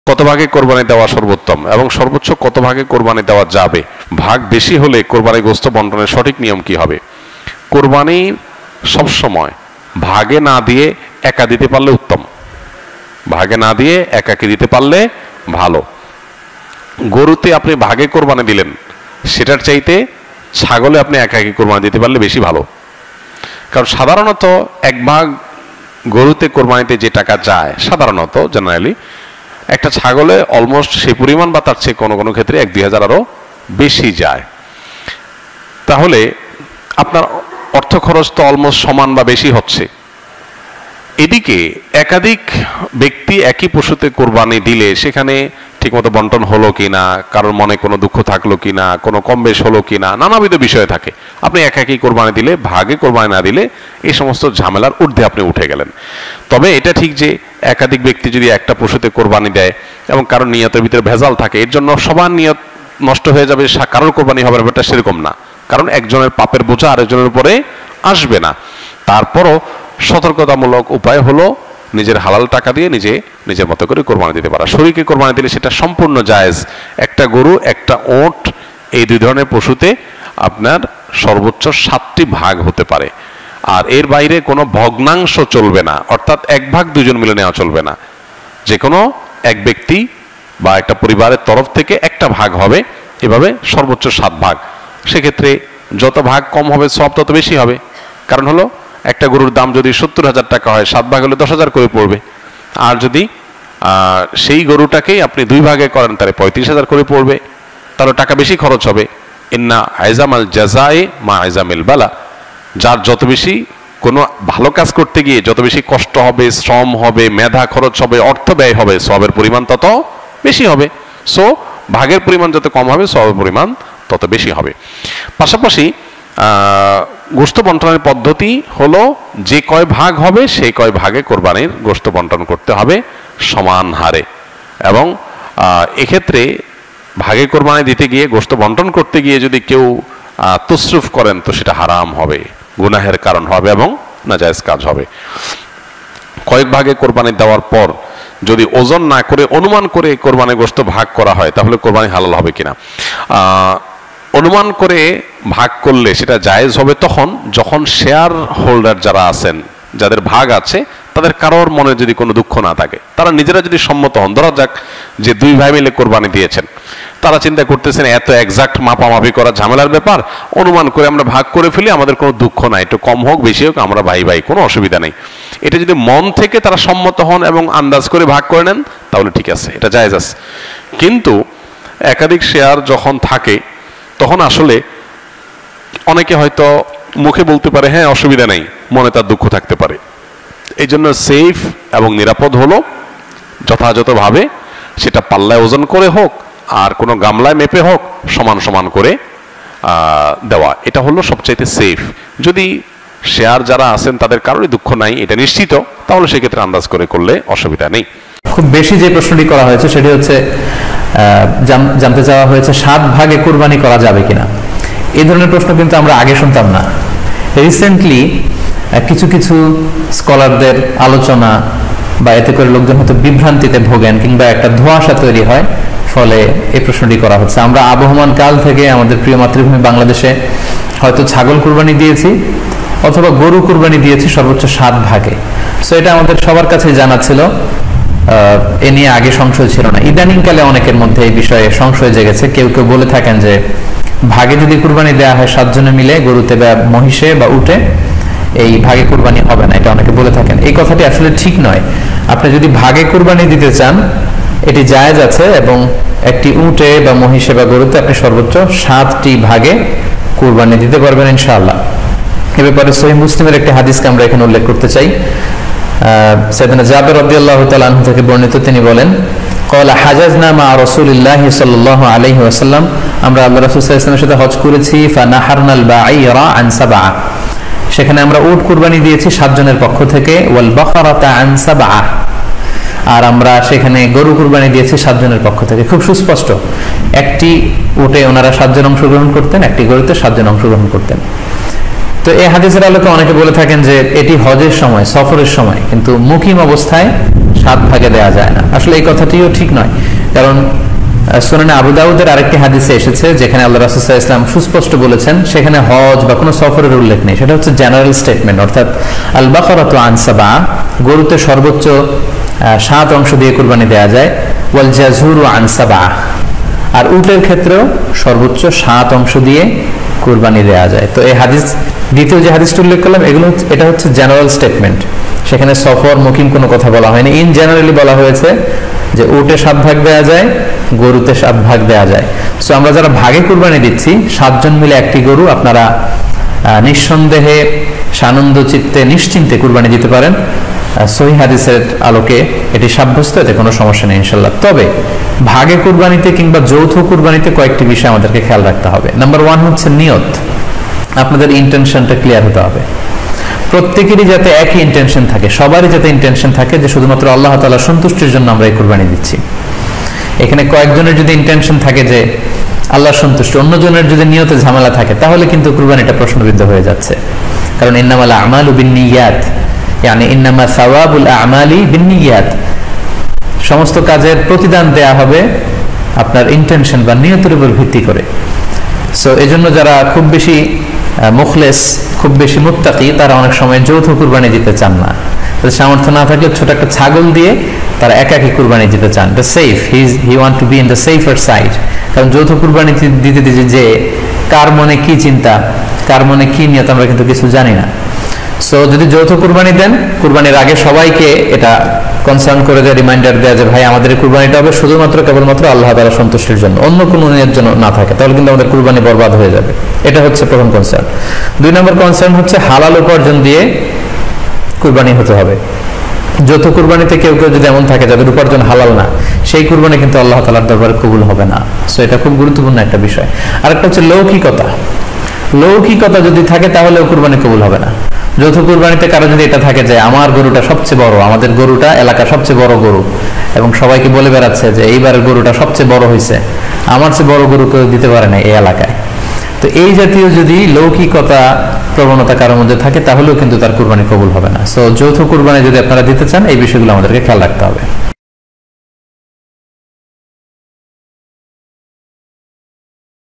কত ভাগে কোরবানি দেওয়া সর্বোত্তম এবং সর্বোচ্চ কত ভাগে কোরবানি দেওয়া যাবে, ভাগ বেশি হলে কোরবানি গোশত বন্টনের সঠিক নিয়ম কি হবে? কোরবানি সবসময় ভাগে না দিয়ে একা দিতে পারলে উত্তম, ভাগে না দিয়ে একাকে দিতে পারলে ভালো। গরুতে আপনি ভাগে কোরবানি দিলেন, সেটার চাইতে ছাগলে আপনি একাকি কোরবানি দিতে পারলে বেশি ভালো। কারণ সাধারণত এক ভাগ গরুতে কোরবানিতে যে টাকা যায়, সাধারণত জেনারেলি একটা ছাগলে অলমোস্ট সেই পরিমাণ বা তার চেয়ে কোনো কোনো ক্ষেত্রে 1-2 হাজার আরো বেশি যায়। তাহলে আপনার অর্থ খরচ তো অলমোস্ট সমান বা বেশি হচ্ছে। এদিকে একাধিক ব্যক্তি একই পশুতে কোরবানি দিলে সেখানে ঠিকমতো বন্টন হলো কিনা, কারোর মনে কোনো দুঃখ থাকলো কিনা, কোনো কম বেশ হলো কিনা, নানাবিধ বিষয় থাকে। আপনি একাকি কোরবানি দিলে, ভাগে কোরবানি না দিলে এই সমস্ত ঝামেলার ঊর্ধ্বে আপনি উঠে গেলেন। তবে এটা ঠিক যে একাধিক ব্যক্তি যদি একটা পশুতে কোরবানি দেয় এবং কারোর নিয়তের ভিতরে ভেজাল থাকে, এর জন্য সবার নিয়ত নষ্ট হয়ে যাবে, কারোর কোরবানি হবে ব্যাপারটা সেরকম না। কারণ একজনের পাপের বোঝা আরেকজনের উপরে আসবে না। তারপরও সতর্কতামূলক উপায় হলো নিজের হালাল টাকা দিয়ে নিজের মতো করে কোরবানি দিতে পারা। শরীকে কোরবানি দিলে সেটা সম্পূর্ণ জায়েজ। একটা গরু, একটা ওট, এই দুই ধরনের পশুতে আপনার সর্বোচ্চ 7টি ভাগ হতে পারে। আর এর বাইরে কোনো ভগ্নাংশ চলবে না, অর্থাৎ এক ভাগ দুজন মিলে নেওয়া চলবে না। যে কোনো এক ব্যক্তি বা একটা পরিবারের তরফ থেকে একটা ভাগ হবে, এভাবে সর্বোচ্চ 7 ভাগ। সেক্ষেত্রে যত ভাগ কম হবে সব তত বেশি হবে। কারণ হলো একটা গরুর দাম যদি 70,000 টাকা হয়, 7 ভাগ হলে 10,000 করে পড়বে। আর যদি সেই গরুটাকেই আপনি 2 ভাগে করেন তাহলে 35,000 করে পড়বে, তাহলে টাকা বেশি খরচ হবে। ইন্না আইজামাল জাযায়ে মা আইজামিল বালা, যার যত বেশি কোনো ভালো কাজ করতে গিয়ে যত বেশি কষ্ট হবে, শ্রম হবে, মেধা খরচ হবে, অর্থ ব্যয় হবে, সবের পরিমাণ তত বেশি হবে। সো ভাগের পরিমাণ যত কম হবে সবের পরিমাণ তত বেশি হবে। পাশাপাশি গোশত বন্টনের পদ্ধতি হলো যে কয় ভাগ হবে সেই কয় ভাগে কোরবানির গোশত বন্টন করতে হবে সমান হারে। এবং এক্ষেত্রে ভাগে কোরবানি দিতে গিয়ে, গোশত বন্টন করতে গিয়ে যদি কেউ তসরুফ করেন তো সেটা হারাম হবে, গুনাহের কারণ হবে এবং নাজায়েজ কাজ হবে। কয়েক ভাগে কোরবানি দেওয়ার পর যদি ওজন না করে অনুমান করে কোরবানির গোশত ভাগ করা হয় তাহলে কোরবানি হালাল হবে কিনা? অনুমান করে ভাগ করলে সেটা জায়েজ হবে তখন যখন শেয়ার হোল্ডার যারা আছেন, যাদের ভাগ আছে, তাদের কারোর মনে যদি কোনো দুঃখ না থাকে, তারা নিজেরা যদি সম্মত হন। ধরা যাক যে 2 ভাই মিলে কোরবানি দিয়েছেন, তারা চিন্তা করতেছেন এত এক্সাক্ট মাপামাপি করা ঝামেলার ব্যাপার, অনুমান করে আমরা ভাগ করে ফেলি, আমাদের কোনো দুঃখ নাই, একটু কম হোক বেশি হোক আমরা ভাই ভাই, কোনো অসুবিধা নেই। এটা যদি মন থেকে তারা সম্মত হন এবং আন্দাজ করে ভাগ করে নেন তাহলে ঠিক আছে, এটা জায়েজ আছে। কিন্তু একাধিক শেয়ার যখন থাকে তখন আসলে অনেকে হয়তো মুখে বলতে পারে হ্যাঁ অসুবিধা নেই, মনে তার দুঃখ থাকতে পারে। এই জন্য সেফ এবং নিরাপদ হলো যথাযথভাবে সেটা পাল্লায় ওজন করে হোক আর কোনো গামলায় মেপে হোক সমান সমান করে দেওয়া, এটা হলো সবচাইতে সেফ। যদি শেয়ার যারা আছেন তাদের কারোরই দুঃখ নাই এটা নিশ্চিত, তাহলে সেক্ষেত্রে আন্দাজ করে করলে অসুবিধা নেই। খুব বেশি যে প্রশ্নটি করা হয়েছে সেটি হচ্ছে জানতে চাওয়া হয়েছে 7 ভাগে কুরবানি করা যাবে কিনা। এই ধরনের প্রশ্ন কিন্তু আমরা আগে শুনতাম না। রিসেন্টলি কিছু কিছু স্কলারদের আলোচনা বা এতে করে লোকজন হয়তো বিভ্রান্তিতে ভোগেন কিংবা একটা ধোঁয়াশা তৈরি হয়, ফলে এই প্রশ্নটি করা হচ্ছে। আমরা আবহমান কাল থেকে আমাদের প্রিয় মাতৃভূমি বাংলাদেশে হয়তো ছাগল কুরবানি দিয়েছি অথবা গরু কুরবানি দিয়েছি সর্বোচ্চ 7 ভাগে। সো এটা আমাদের সবার কাছে জানা ছিল, এ নিয়ে আগে সংশয় ছিল না। ইদানিংকালে অনেকের মধ্যে এই বিষয়ে সংশয় জেগেছে। কেউ কেউ বলে থাকেন যে ভাগে যদি কুরবানি দেওয়া হয় 7 জনে মিলে, গরুতে বা মহিষে বা উটে, এই ভাগে কুরবানি হবে না, এটা অনেকে বলে থাকেন। এই কথাটি আসলে ঠিক নয়। আপনি যদি ভাগে কুরবানি দিতে চান এটি জায়েজ আছে, এবং একটি উটে বা মহিষে বা গরুতে আপনি সর্বোচ্চ 7টি ভাগে কুরবানি দিতে পারবেন ইনশাআল্লাহ। এ ব্যাপারে সহিহ মুসলিমের একটি হাদিসকে আমরা এখানে উল্লেখ করতে চাই। সাইয়েদনা জাবের রাদিয়াল্লাহু তাআলা আনহু থেকে বর্ণিত, তিনি বলেন ক্বালা হাজাজনা মা রাসূলিল্লাহি সাল্লাল্লাহু আলাইহি ওয়াসাল্লাম, আমরা আল্লাহ রাসূল সাল্লাল্লাহু আলাইহি ওয়াসাল্লামের সাথে হজ করেছি। ফানাহারনাল বাঈরা আন সাবআ, সেখানে আমরা উট কুরবানি দিয়েছি 7 জনের পক্ষ থেকে। ওয়াল বাকারাতা আন সাবআ, আর আমরা সেখানে গরু কুরবানি দিয়েছি 7 জনের পক্ষ থেকে। খুব সুস্পষ্ট, একটি উটে ওনারা 7 জন অংশগ্রহণ করতেন, একটি গরুতে 7 জন অংশগ্রহণ করতেন। তো এই হাদিসের আলোকে অনেকে বলে থাকেন যে এটি হজের সময়, সফরের সময়, কিন্তু মুকিম অবস্থায় 7 ভাগে দেওয়া যায় না। আসলে এই কথাটিও ঠিক নয়, কারণ সুনানে আবু দাউদের আরেকটি হাদিসে এসেছে যেখানে আল্লাহ রাসূল সাল্লাল্লাহু আলাইহি ওয়াসাল্লাম সুস্পষ্ট বলেছেন, সেখানে হজ বা কোনো সফরের উল্লেখ নেই, সেটা হচ্ছে জেনারেল স্টেটমেন্ট। অর্থাৎ আল বাকারাতু আন সাবা, গরুতে সর্বোচ্চ 7 অংশ দিয়ে কুরবানি দেওয়া যায়, ওয়াল জাজুরু আন সাবা, আর উটের ক্ষেত্রেও সর্বোচ্চ 7 অংশ দিয়ে কুরবানি দেওয়া যায়। তো এই হাদিস, দ্বিতীয় যে হাদিসটা উল্লেখ করলাম, এটা হচ্ছে জেনারেল স্টেটমেন্ট, সেখানে সফর মুকিম কোনো কথা বলা হয়নি। ইন জেনারেলি বলা হয়েছে যে উটে 7 ভাগ দেওয়া যায়, গরুতে 7 ভাগ দেওয়া যায়। সো আমরা যারা ভাগে কুরবানি দিচ্ছি 7 জন মিলে একটি গরু, আপনারা নিঃসন্দেহে সানন্দ চিত্তে নিশ্চিন্তে কুরবানি দিতে পারেন। সহিহ হাদিসের আলোকে এটি সাব্যস্ত, এতে কোনো সমস্যা নেই ইনশাল্লাহ। তবে ভাগে কুরবানিতে কিংবা যৌথ কুরবানিতে কয়েকটি বিষয় আমাদেরকে খেয়াল রাখতে হবে। নাম্বার 1 হচ্ছে নিয়ত। আপনাদের ইন্টেনশনটা ক্লিয়ার হতে হবে। প্রত্যেকেরই যাতে একই ইন্টেনশন থাকে, সবারই যাতে ইন্টেনশন থাকে যে শুধুমাত্র আল্লাহ তাআলার সন্তুষ্টির জন্য আমরা এই কুরবানি দিচ্ছি। এখানে কয়েকজনের যদি ইন্টেনশন থাকে যে আল্লাহর সন্তুষ্টি, অন্যজনের যদি নিয়তে ঝামেলা থাকে, তাহলে কিন্তু কুরবানিটা প্রশ্নবিদ্ধ হয়ে যাচ্ছে। কারণ ইন্নামাল আমালু বিন্নিয়াত, মানে ইন্নামা সাওয়াবুল আমালি বিন্নিয়াত, সমস্ত কাজের প্রতিদান দেয়া হবে আপনার ইন্টেনশন বা নিয়তের উপর ভিত্তি করে। সো এজন্য যারা খুব বেশি মুখলেস, খুব বেশি মুত্তাকি, তারা অনেক সময় যৌথ কুরবানি দিতে চান না। তাদের সামর্থ্য না থাকলে ছোট একটা ছাগল দিয়ে তারা একাকী কুরবানি দিতে চান। The safe, he want to be in the safer side. কারণ যৌথ কুরবানি দিতে দিতে যে কার মনে কি চিন্তা, কার মনে কি নিয়ত, আমরা কিন্তু কিছু জানি না। সো যদি যৌথ কুরবানি দেন, কুরবানির আগে সবাইকে এটা কনসার্ন করে দেয়, রিমাইন্ডার দেয় যে ভাই আমাদের কুরবানিটা হবে শুধুমাত্র কেবলমাত্র আল্লাহ তাআলার সন্তুষ্টির জন্য, অন্য কোনো নিয়তের জন্য না থাকে, তাহলে কিন্তু আমাদের কুরবানি বরবাদ হয়ে যাবে। এটা হচ্ছে প্রথম কনসার্ন। 2 নম্বর কনসার্ন হচ্ছে হালাল উপার্জন দিয়ে কুরবানি হতে হবে। যৌথ কুরবানিতে কেউ কেউ যদি এমন থাকে যাদের উপার্জন হালাল না, সেই কুরবানি কিন্তু আল্লাহ তাআলার দরবারে কবুল হবে না। সো এটা খুব গুরুত্বপূর্ণ একটা বিষয়। আরেকটা হচ্ছে লৌকিকতা। লৌকিকতা যদি থাকে তাহলেও কুরবানি কবুল হবে না। যৌথ কুরবানিতে কারো যদি এটা থাকে যে আমার গরুটা সবচেয়ে বড়, আমাদের গরুটা এলাকার সবচেয়ে বড় গরু, এবং সবাইকে বলে বেড়াচ্ছে যে এইবারের গরুটা সবচেয়ে বড় হয়েছে, আমার চেয়ে বড় গরু কেউ দিতে পারে না এই এলাকায়, তো এই জাতীয় যদি লৌকিকতা প্রবণতা কারোর মধ্যে থাকে তাহলেও কিন্তু তার কুরবানি কবুল হবে না। সো যৌথ কুরবানি যদি আপনারা দিতে চান, এই বিষয়গুলো আমাদেরকে খেয়াল রাখতে হবে।